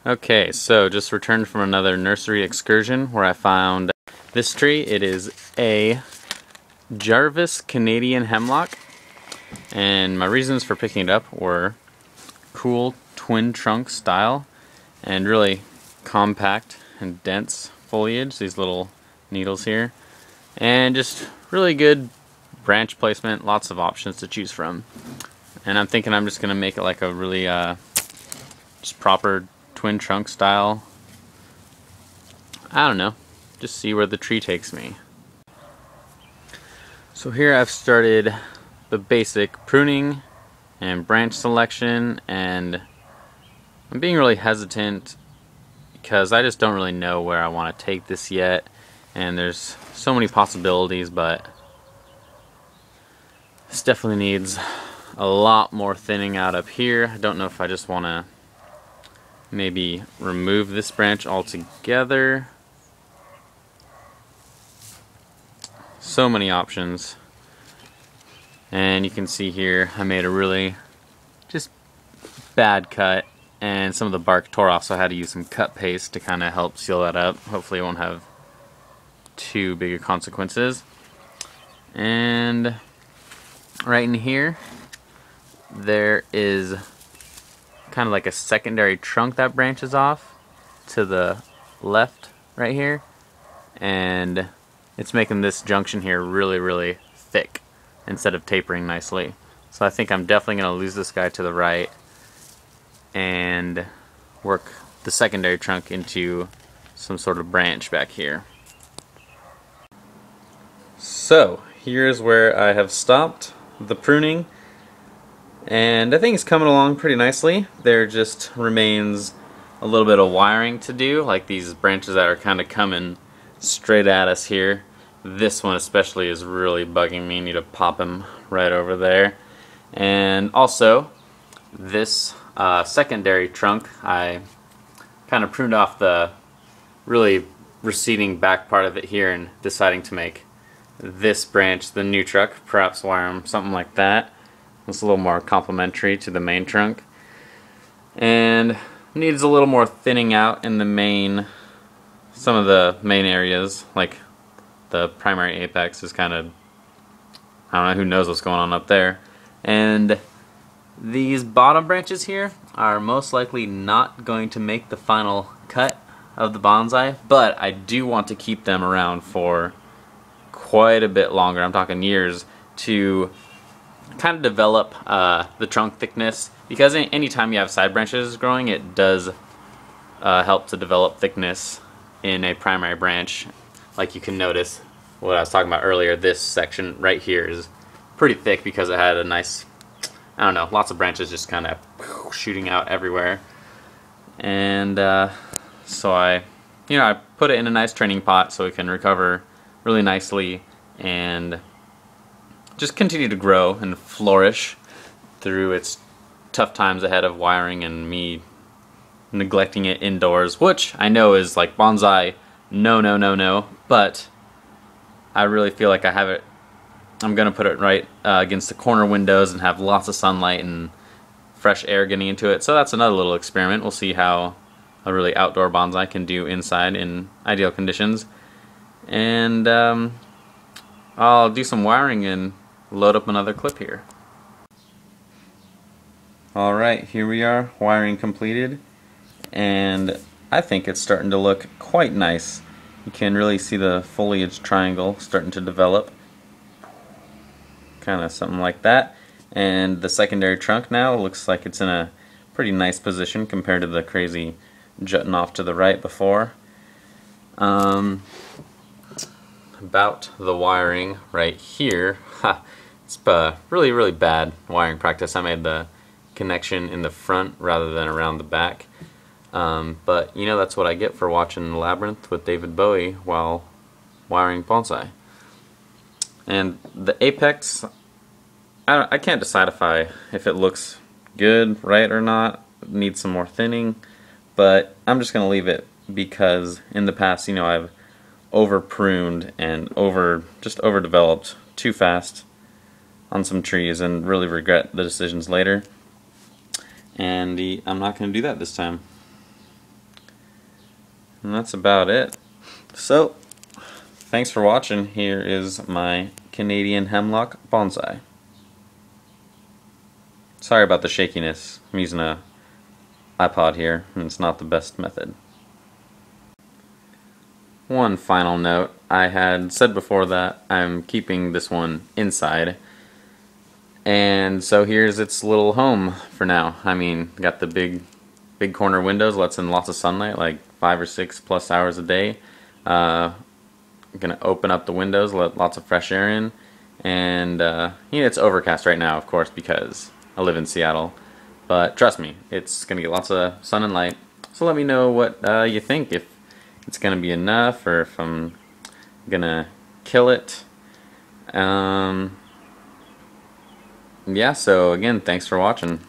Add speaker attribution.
Speaker 1: Okay, so just returned from another nursery excursion where I found this tree. It is a Jarvis Canadian Hemlock, and my reasons for picking it up were cool twin trunk style and really compact and dense foliage, these little needles here, and just really good branch placement, lots of options to choose from. And I'm thinking I'm just going to make it like a really just proper twin trunk style. I don't know, just see where the tree takes me. So here I've started the basic pruning and branch selection, and I'm being really hesitant because I just don't really know where I want to take this yet, and there's so many possibilities, but this definitely needs a lot more thinning out up here. I don't know if I just want to maybe remove this branch altogether. So many options. And you can see here I made a really just bad cut, and some of the bark tore off, so I had to use some cut paste to kind of help seal that up. Hopefully it won't have too big of consequences. And right in here there is kind of like a secondary trunk that branches off to the left right here, and it's making this junction here really thick instead of tapering nicely. So I think I'm definitely going to lose this guy to the right and work the secondary trunk into some sort of branch back here. So here's where I have stopped the pruning, and I think it's coming along pretty nicely. There just remains a little bit of wiring to do, like these branches that are kind of coming straight at us here. This one especially is really bugging me. I need to pop him right over there. And also this secondary trunk, I kind of pruned off the really receding back part of it here and deciding to make this branch the new trunk, perhaps wire him something like that. It's a little more complementary to the main trunk, and needs a little more thinning out in the main, some of the main areas, like the primary apex is kind of, I don't know, who knows what's going on up there. And these bottom branches here are most likely not going to make the final cut of the bonsai, but I do want to keep them around for quite a bit longer. I'm talking years, to kind of develop the trunk thickness, because anytime you have side branches growing, it does help to develop thickness in a primary branch. Like you can notice what I was talking about earlier, this section right here is pretty thick because it had a nice, I don't know, lots of branches just kind of shooting out everywhere. And so I put it in a nice training pot so it can recover really nicely and just continue to grow and flourish through its tough times ahead of wiring and me neglecting it indoors, which I know is like bonsai, no, but I really feel like I'm gonna put it right against the corner windows and have lots of sunlight and fresh air getting into it. So that's another little experiment. We'll see how a really outdoor bonsai can do inside in ideal conditions. And I'll do some wiring and load up another clip here. Alright, here we are, wiring completed, and I think it's starting to look quite nice. You can really see the foliage triangle starting to develop, kind of something like that. And the secondary trunk now looks like it's in a pretty nice position compared to the crazy jutting off to the right before. About the wiring right here, it's really bad wiring practice. I made the connection in the front rather than around the back, but you know, that's what I get for watching Labyrinth with David Bowie while wiring bonsai. And the apex, I can't decide if it looks good, right, or not. It needs some more thinning, but I'm just gonna leave it because in the past, you know, I've over pruned and just overdeveloped too fast on some trees and really regret the decisions later. And I'm not going to do that this time. And that's about it. So, thanks for watching. Here is my Canadian Hemlock Bonsai. Sorry about the shakiness. I'm using a iPod here, and it's not the best method. One final note, I had said before that I'm keeping this one inside, and so here's its little home for now. I mean, got the big corner windows, lets in lots of sunlight, like 5 or 6 plus hours a day. I'm gonna open up the windows, let lots of fresh air in, and it's overcast right now, of course, because I live in Seattle. But trust me, it's gonna get lots of sun and light. So let me know what you think, if it's gonna be enough or if I'm gonna kill it. Yeah, so again, thanks for watching.